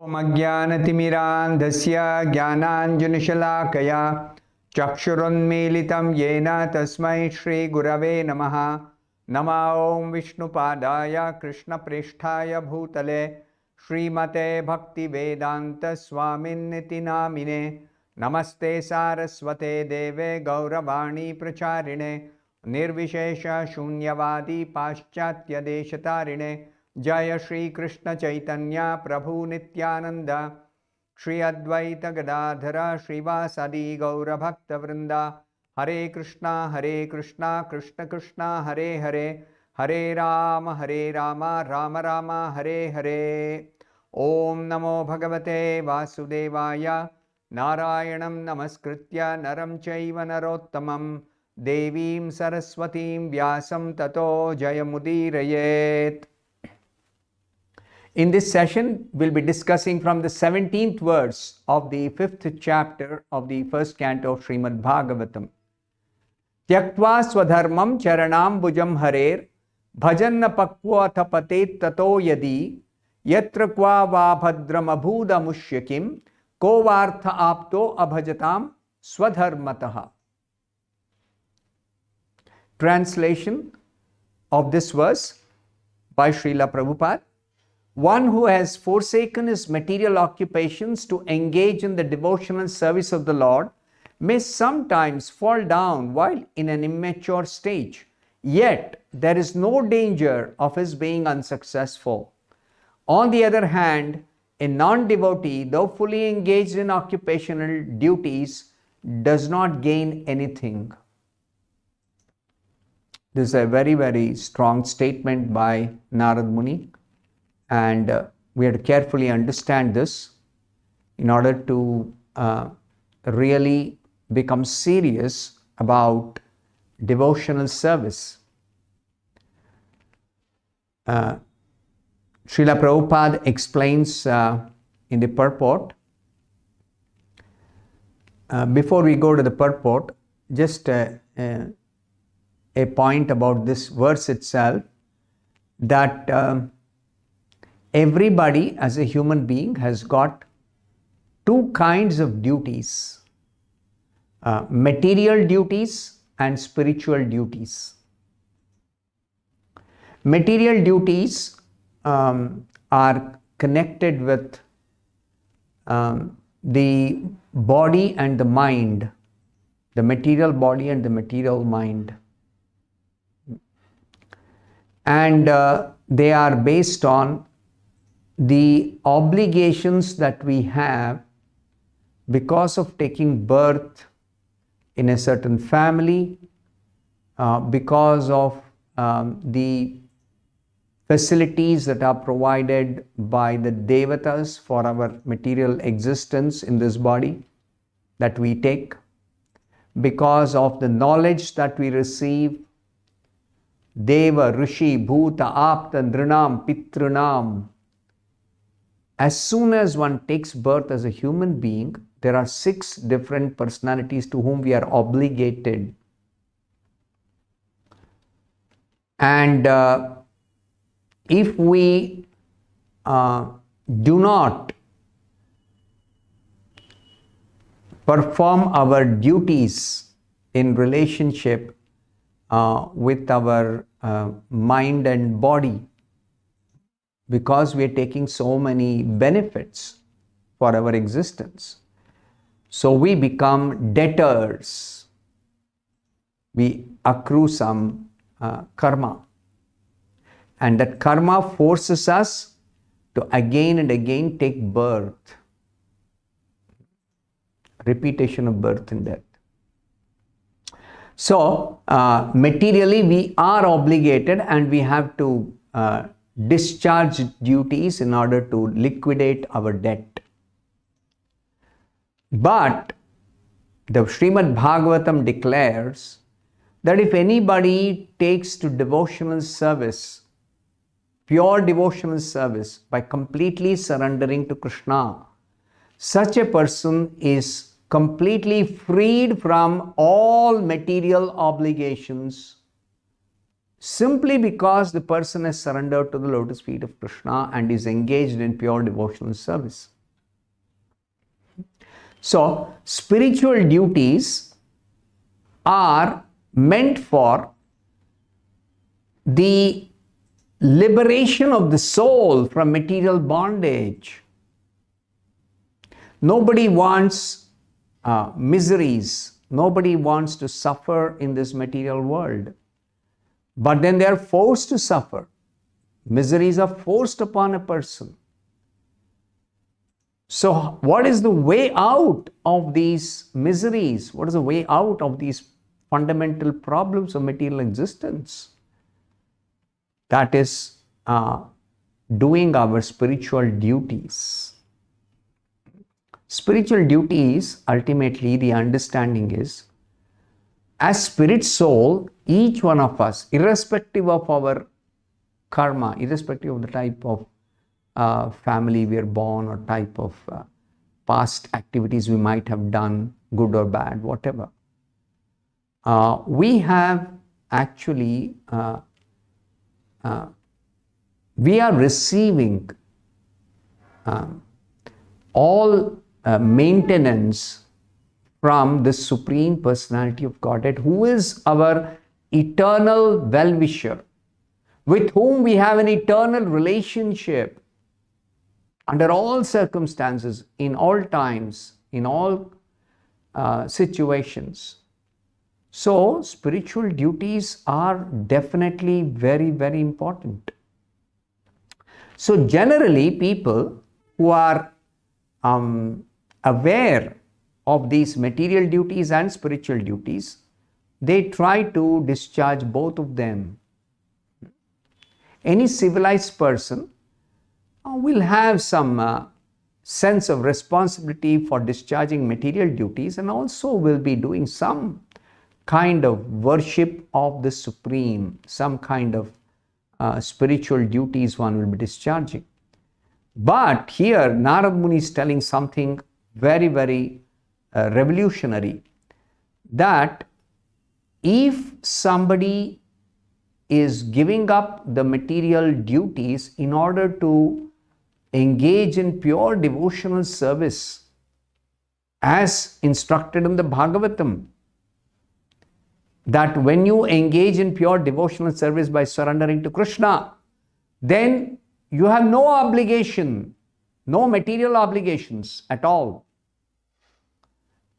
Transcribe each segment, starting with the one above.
ॐ अज्ञानतिमिरान्धस्य ज्ञानाञ्जनशलाकया चक्षुरुन्मीलितं येन तस्मै श्रीगुरवे नमः। नमो ॐ विष्णुपादाय कृष्णप्रेष्ठाय भूतले श्रीमते भक्तिवेदान्तस्वामिन्निति नामिने। नमस्ते सारस्वते देवे गौरवाणी प्रचारिणे निर्विशेषशून्यवादी पाश्चात्यदेशतारिणे। जय श्री कृष्ण चैतन्य प्रभु नित्यानंद श्री अद्वैत गदाधर श्रीवासदि गौरभक्तवृंदा। हरे कृष्णा कृष्ण कृष्णा हरे हरे, हरे राम राम राम हरे हरे। ओम नमो भगवते वासुदेवाय। नारायणं नमस्कृत्य नरं चैव नरोत्तमं देवीं सरस्वतीं व्यासं ततो जयमुदीरयेत्। In this session, we'll be discussing from the 17th verse of the 5th chapter of the first canto of Srimad Bhagavatam. Tyaktva swadharmam charanambujam harer bhajanna pakvata patet tato yadi yatra kva va bhadram abhuda mushyakim ko vartha apto abhajatam swadharmataha. Translation of this verse by Srila Prabhupada. One who has forsaken his material occupations to engage in the devotional service of the Lord may sometimes fall down while in an immature stage, yet there is no danger of his being unsuccessful. On the other hand, a non-devotee, though fully engaged in occupational duties, does not gain anything. This is a very, very strong statement by Narad Muni. And we have to carefully understand this in order to really become serious about devotional service. Srila Prabhupada explains in the purport. Before we go to the purport, just a point about this verse itself, that everybody as a human being has got two kinds of duties, material duties and spiritual duties. Material duties are connected with the body and the mind, the material body and the material mind. And they are based on the obligations that we have because of taking birth in a certain family, because of the facilities that are provided by the devatas for our material existence in this body that we take, because of the knowledge that we receive, Deva, Rishi, Bhuta, Apta, Nrinam, Pitrunam. As soon as one takes birth as a human being, there are 6 different personalities to whom we are obligated. And if we do not perform our duties in relationship with our mind and body, because we are taking so many benefits for our existence, so we become debtors. We accrue some karma, and that karma forces us to again and again take birth, repetition of birth and death. So materially we are obligated and we have to discharge duties in order to liquidate our debt. But the Srimad Bhagavatam declares that if anybody takes to devotional service, pure devotional service, by completely surrendering to Krishna, such a person is completely freed from all material obligations simply because the person has surrendered to the lotus feet of Krishna and is engaged in pure devotional service. So, spiritual duties are meant for the liberation of the soul from material bondage. Nobody wants miseries. Nobody wants to suffer in this material world. But then they are forced to suffer. Miseries are forced upon a person. So, what is the way out of these miseries? What is the way out of these fundamental problems of material existence? That is doing our spiritual duties. Spiritual duties, ultimately, the understanding is, as spirit soul, each one of us, irrespective of our karma, irrespective of the type of family we are born or type of past activities we might have done, good or bad, whatever, we have actually, we are receiving all maintenance from the Supreme Personality of Godhead, who is our eternal well-wisher, with whom we have an eternal relationship under all circumstances, in all times, in all situations. So, spiritual duties are definitely very, very important. So, generally, people who are aware of these material duties and spiritual duties, they try to discharge both of them. Any civilized person will have some sense of responsibility for discharging material duties, and also will be doing some kind of worship of the Supreme, some kind of spiritual duties one will be discharging. But here Narad Muni is telling something very, very revolutionary, that if somebody is giving up the material duties in order to engage in pure devotional service as instructed in the Bhagavatam, that when you engage in pure devotional service by surrendering to Krishna, then you have no obligation, no material obligations at all.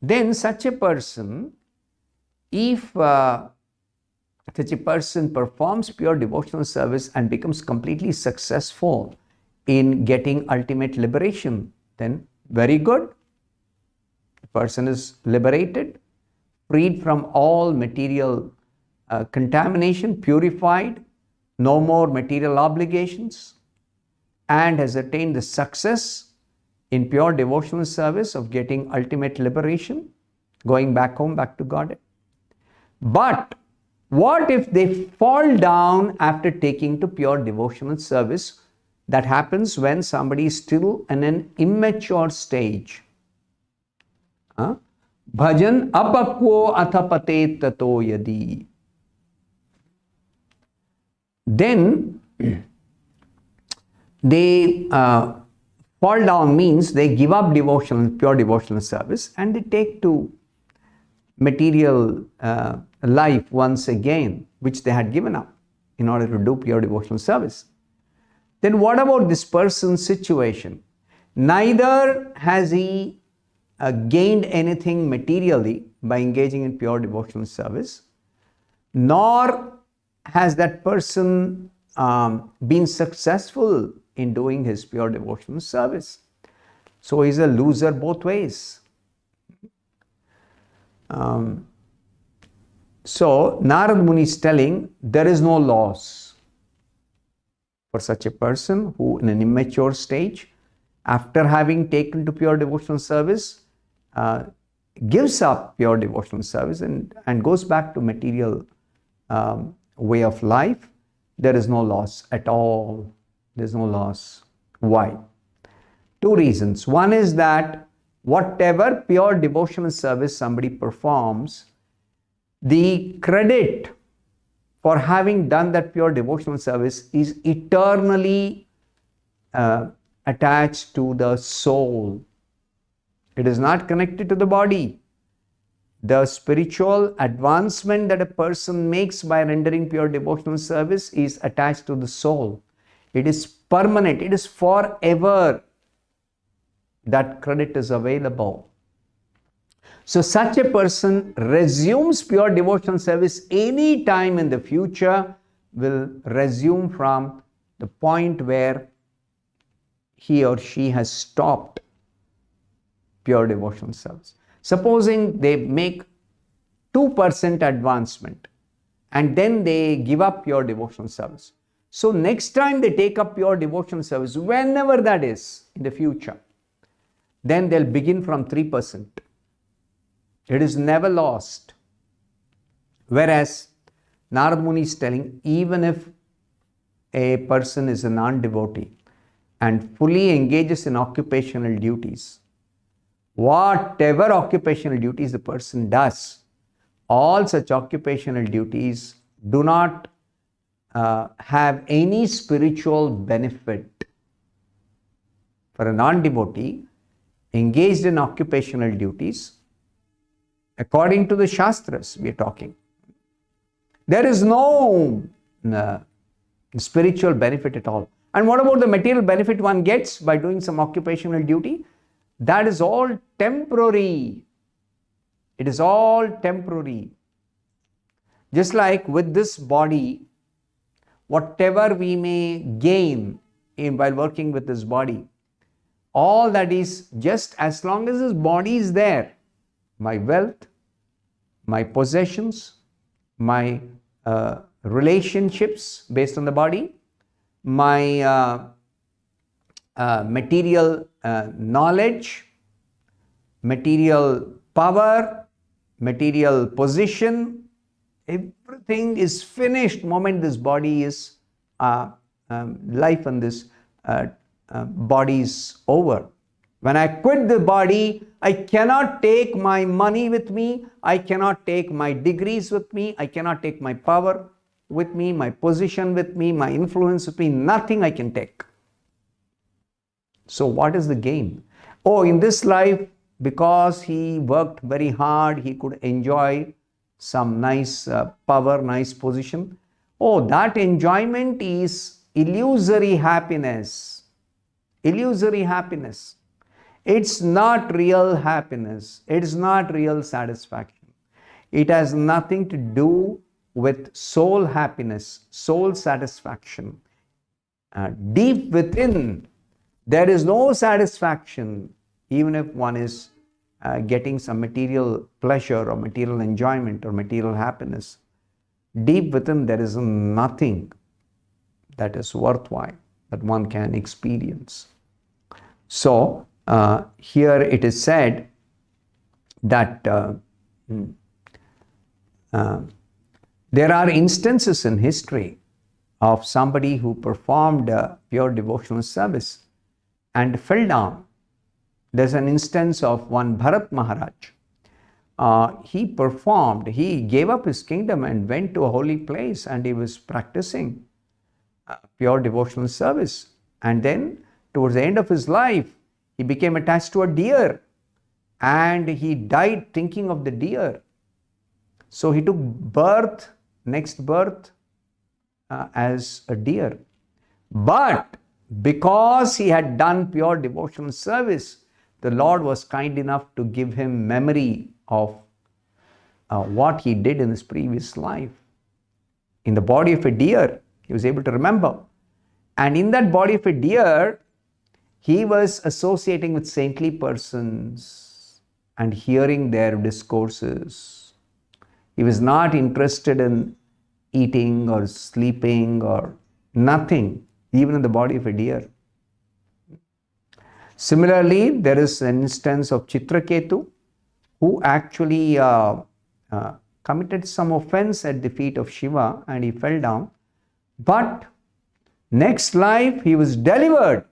Then such a person, if such a person performs pure devotional service and becomes completely successful in getting ultimate liberation, then very good. The person is liberated, freed from all material contamination, purified, no more material obligations, and has attained the success in pure devotional service of getting ultimate liberation, going back home, back to God. But what if they fall down after taking to pure devotional service? That happens when somebody is still in an immature stage. Bhajan apakvo athapate tato yadi. Then they fall down, means they give up pure devotional service, and they take to material life once again, which they had given up in order to do pure devotional service. Then what about this person's situation? Neither has he gained anything materially by engaging in pure devotional service, nor has that person been successful in doing his pure devotional service. So he's a loser both ways. So Narad Muni is telling there is no loss for such a person who, in an immature stage, after having taken to pure devotional service, gives up pure devotional service and goes back to material way of life. There is no loss at all. There is no loss. Why? Two reasons. One is that whatever pure devotional service somebody performs, the credit for having done that pure devotional service is eternally attached to the soul. It is not connected to the body. The spiritual advancement that a person makes by rendering pure devotional service is attached to the soul. It is permanent. It is forever. That credit is available. So such a person resumes pure devotional service any time in the future, will resume from the point where he or she has stopped pure devotional service. Supposing they make 2% advancement and then they give up pure devotional service. So next time they take up pure devotional service, whenever that is in the future, then they'll begin from 3%. It is never lost. Whereas Narad Muni is telling, even if a person is a non-devotee and fully engages in occupational duties, whatever occupational duties the person does, all such occupational duties do not have any spiritual benefit. For a non-devotee engaged in occupational duties, according to the Shastras we are talking, there is no spiritual benefit at all. And what about the material benefit one gets by doing some occupational duty? That is all temporary. It is all temporary. Just like with this body, whatever we may gain while working with this body, all that is just as long as this body is there. My wealth, my possessions, my relationships based on the body, my material knowledge, material power, material position, everything is finished moment this body is life and this body is over. When I quit the body, I cannot take my money with me, I cannot take my degrees with me, I cannot take my power with me, my position with me, my influence with me, nothing I can take. So what is the gain? Oh, in this life, because he worked very hard, he could enjoy some nice power, nice position. Oh, that enjoyment is illusory happiness. Illusory happiness. It's not real happiness. It's not real satisfaction. It has nothing to do with soul happiness, soul satisfaction. Deep within, there is no satisfaction, even if one is getting some material pleasure or material enjoyment or material happiness. Deep within, there is nothing that is worthwhile that one can experience. So, here it is said that there are instances in history of somebody who performed pure devotional service and fell down. There's an instance of one Bharat Maharaj. He gave up his kingdom and went to a holy place, and he was practicing pure devotional service. And then towards the end of his life, he became attached to a deer and he died thinking of the deer. So he took next birth as a deer. But because he had done pure devotional service, the Lord was kind enough to give him memory of what he did in his previous life. In the body of a deer, he was able to remember. And in that body of a deer, he was associating with saintly persons and hearing their discourses. He was not interested in eating or sleeping or nothing, even in the body of a deer. Similarly, there is an instance of Chitraketu, who actually committed some offense at the feet of Shiva and he fell down. But next life, he was delivered.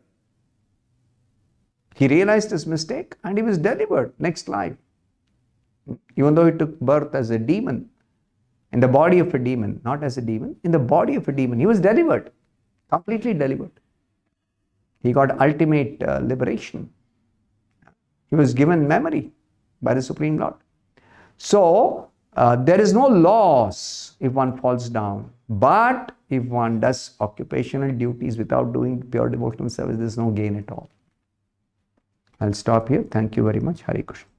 He realized his mistake and he was delivered next life. Even though he took birth as a demon, in the body of a demon, not as a demon, in the body of a demon, he was delivered, completely delivered. He got ultimate liberation. He was given memory by the Supreme Lord. So, there is no loss if one falls down. But if one does occupational duties without doing pure devotional service, there is no gain at all. I'll stop here. Thank you very much. Hare Krishna.